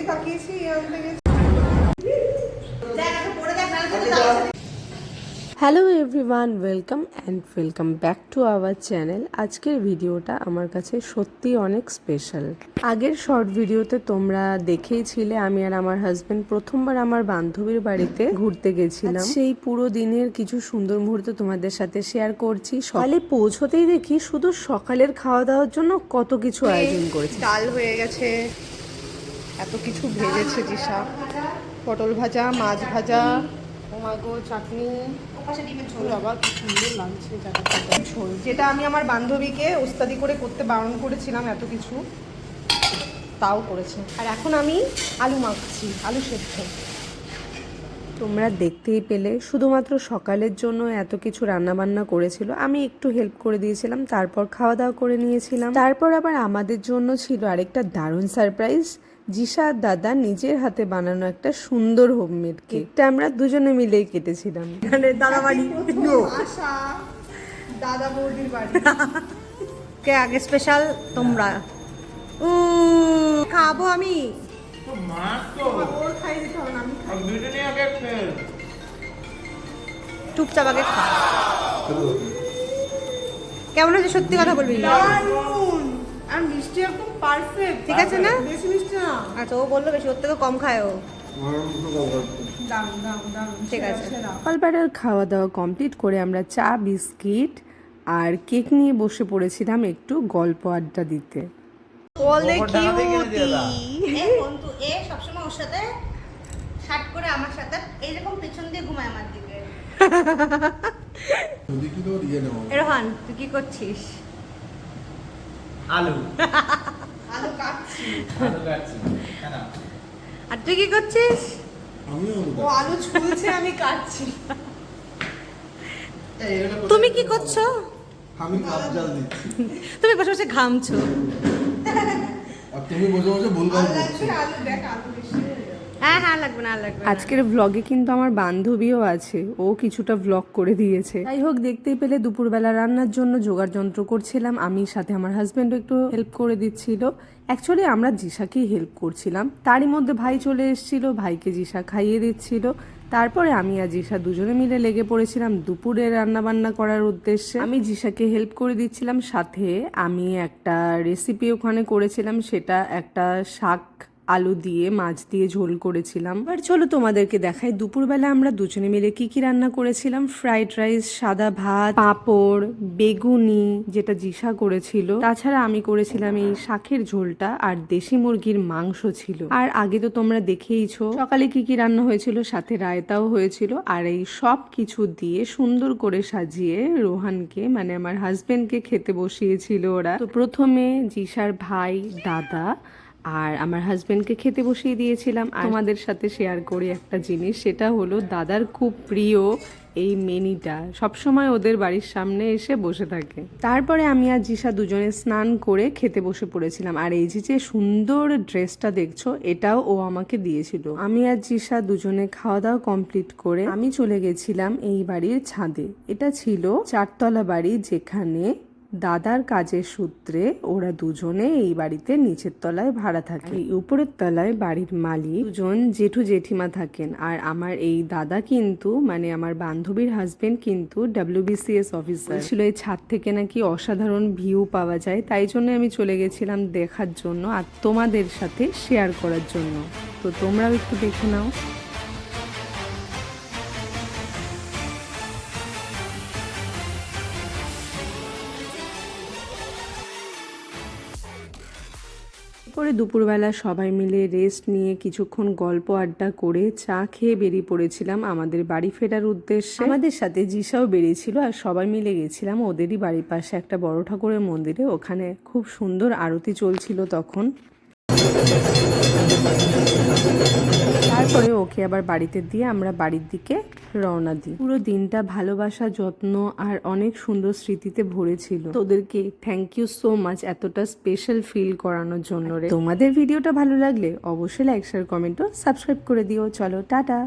তাকিয়েছি আনতে গেছি। Hello everyone, welcome back to our channel. আজকের ভিডিওটা আমার কাছে সত্যি অনেক স্পেশাল। আগের শর্ট ভিডিওতে তোমরা দেখেইছিলে আমি আর আমার হাজবেন্ড প্রথমবার আমার বান্ধবীর বাড়িতে ঘুরতে গেছিলাম। সেই পুরো দিনের কিছু সুন্দর মুহূর্ত তোমাদের সাথে শেয়ার করছি। সকালে পৌঁছতেই দেখি শুধু সকালের খাওয়া দাওয়ার জন্য কত কিছু আয়োজন করেছে। ডাল হয়ে গেছে, এত কিছু ভেজেছে জিসা, পটল ভাজা, মাছ ভাজা, ওমাগো চাটনি, ডিমের ঝোল। আবার কি সুন্দর লাগছে ঝোল, যেটা আমি আমার বান্ধবীকে ওস্তাদি করে করতে বারণ করেছিলাম, এত কিছু তাও করেছে। আর এখন আমি আলু মাখছি, আলু সেদ্ধ। তোমরা দেখতেই পেলে শুধুমাত্র সকালের জন্য এত কিছু রান্নাবান্না করেছিল, আমি একটু হেল্প করে দিয়েছিলাম, তারপর খাওয়া দাওয়া করে নিয়েছিলাম। তারপর আবার আমাদের জন্য ছিল আরেকটা দারুণ সারপ্রাইজ। জিসা আর দাদা নিজের হাতে বানানো একটা সুন্দর হোমমেড কেকটা আমরা দুজনে মিলেই কেটেছিলাম। দাদা বাড়ি, আশা দাদা বৌদির বাড়ি কে আগে স্পেশাল তোমরা খাবো। আমি চুপচাপ আগে খা। কেমন আছে সত্যি কথা বলবি? আর মিষ্টি একদম পারফেক্ট, ঠিক আছে না? বেশি মিষ্টি না। আচ্ছা, ও বললো বেশি, ওর থেকে কম খায় ও। ঠিক আছে। সকালবেলার খাওয়া দাওয়া কমপ্লিট করে আমরা চা, বিস্কিট আর কেক নিয়ে বসে পড়েছিলাম একটু গল্প আড্ডা দিতে। সবসময় ওর সাথে শার্ট করে আমার সাথে এইরকম পেছন দিয়ে ঘুমায় আমার দিকে। রোহান, তুই কি করছিস? আলু আলু কাটছি। আর তুই কি করছিস? ও আলু ছুলছে, আমি কাটছি। তুমি কি করছো? আমি কাপ জাল দিচ্ছি, তুমি বসে বসে ঘামছো। আর তুমি বসে বসে ভুল কাজ করছো। আলু দেখ, আলু বেশি হয়ে যাবে। হ্যাঁ হ্যাঁ, লাগবে না লাগবে না। আজকের ভ্লগে কিন্তু আমার বান্ধবীও আছে, ও কিছুটা ভ্লগ করে দিয়েছে। যাই হোক, দেখতেই পেলে দুপুরবেলা রান্নার জন্য জোগাড় যন্ত্র করছিলাম আমি, সাথে আমার হাজবেন্ডও একটু হেল্প করে দিচ্ছিল। অ্যাকচুয়ালি আমরা জিসাকেই হেল্প করছিলাম, তারই মধ্যে ভাই চলে এসেছিল, ভাইকে জিসা খাইয়ে দিচ্ছিল। তারপরে আমি আর জিসা দুজনে মিলে লেগে পড়েছিলাম দুপুরে রান্না বান্না করার উদ্দেশ্যে। আমি জিসাকে হেল্প করে দিচ্ছিলাম, সাথে আমি একটা রেসিপি ওখানে করেছিলাম, সেটা একটা শাক আলু দিয়ে মাছ দিয়ে ঝোল করেছিলাম। এবার চলো তোমাদেরকে দেখাই দুপুরবেলা আমরা দুজনে মিলে কি কি রান্না করেছিলাম। ফ্রাইড রাইস, সাদা ভাত, পাঁপড়, বেগুনি যেটা জিসা করেছিল, তাছাড়া আমি করেছিলাম এই শাকের ঝোলটা, আর দেশি মুরগির মাংস ছিল। আর আগে তো তোমরা দেখেইছো সকালে কি কি রান্না হয়েছিল, সাথে রায়তাও হয়েছিল। আর এই সব কিছু দিয়ে সুন্দর করে সাজিয়ে রোহানকে, মানে আমার হাজবেন্ডকে খেতে বসিয়েছিল ওরা। তো প্রথমে জিসার ভাই, দাদা আর আমার হাজবেন্ডকে খেতে বসিয়ে দিয়েছিলাম। তোমাদের সাথে শেয়ার করি একটা জিনিস, সেটা হলো দাদার খুব প্রিয় এই মেনিটা সবসময় ওদের বাড়ির সামনে এসে বসে থাকে। তারপরে আমি আর জিসা দুজনে স্নান করে খেতে বসে পড়েছিলাম। আর এই যে সুন্দর ড্রেসটা দেখছো, এটাও ও আমাকে দিয়েছিল। আমি আর জিসা দুজনে খাওয়া দাওয়া কমপ্লিট করে আমি চলে গেছিলাম এই বাড়ির ছাদে। এটা ছিল 4তলা বাড়ি, যেখানে দাদার কাজের সূত্রে ওরা দুজনে এই বাড়িতে নিচের তলায় ভাড়া থাকে। এই উপরের তলায় বাড়ির মালিক দুজন জেঠু জেঠিমা থাকেন। আর আমার এই দাদা কিন্তু, মানে আমার বান্ধবীর হাজবেন্ড কিন্তু WBCS অফিসার ছিল। এই ছাদ থেকে নাকি অসাধারণ ভিউ পাওয়া যায়, তাই জন্য আমি চলে গেছিলাম দেখার জন্য আর তোমাদের সাথে শেয়ার করার জন্য। তো তোমরাও একটু দেখে নাও। পরে দুপুরবেলা সবাই মিলে রেস্ট নিয়ে কিছুক্ষণ গল্প আড্ডা করে চা খেয়ে বেরিয়ে পড়েছিলাম আমাদের বাড়ি ফেরার উদ্দেশ্যে। আমাদের সাথে জিসাও বেরিয়েছিল, আর সবাই মিলে গেছিলাম ওদেরই বাড়ির পাশে একটা বড় ঠাকুরের মন্দিরে। ওখানে খুব সুন্দর আরতি চলছিল তখন। তারপরে ওকে আবার বাড়িতে দিয়ে আমরা বাড়ির দিকে রওনা দিই। পুরো দিনটা ভালোবাসা, যত্ন আর অনেক সুন্দর স্মৃতিতে ভরেছিল। তোদেরকে থ্যাংক ইউ সো মাচ এতটা স্পেশাল ফিল করানোর জন্য। তোমাদের ভিডিওটা ভালো লাগলে অবশ্যই লাইক, শেয়ার, কমেন্ট ও সাবস্ক্রাইব করে দিও। চলো টাটা।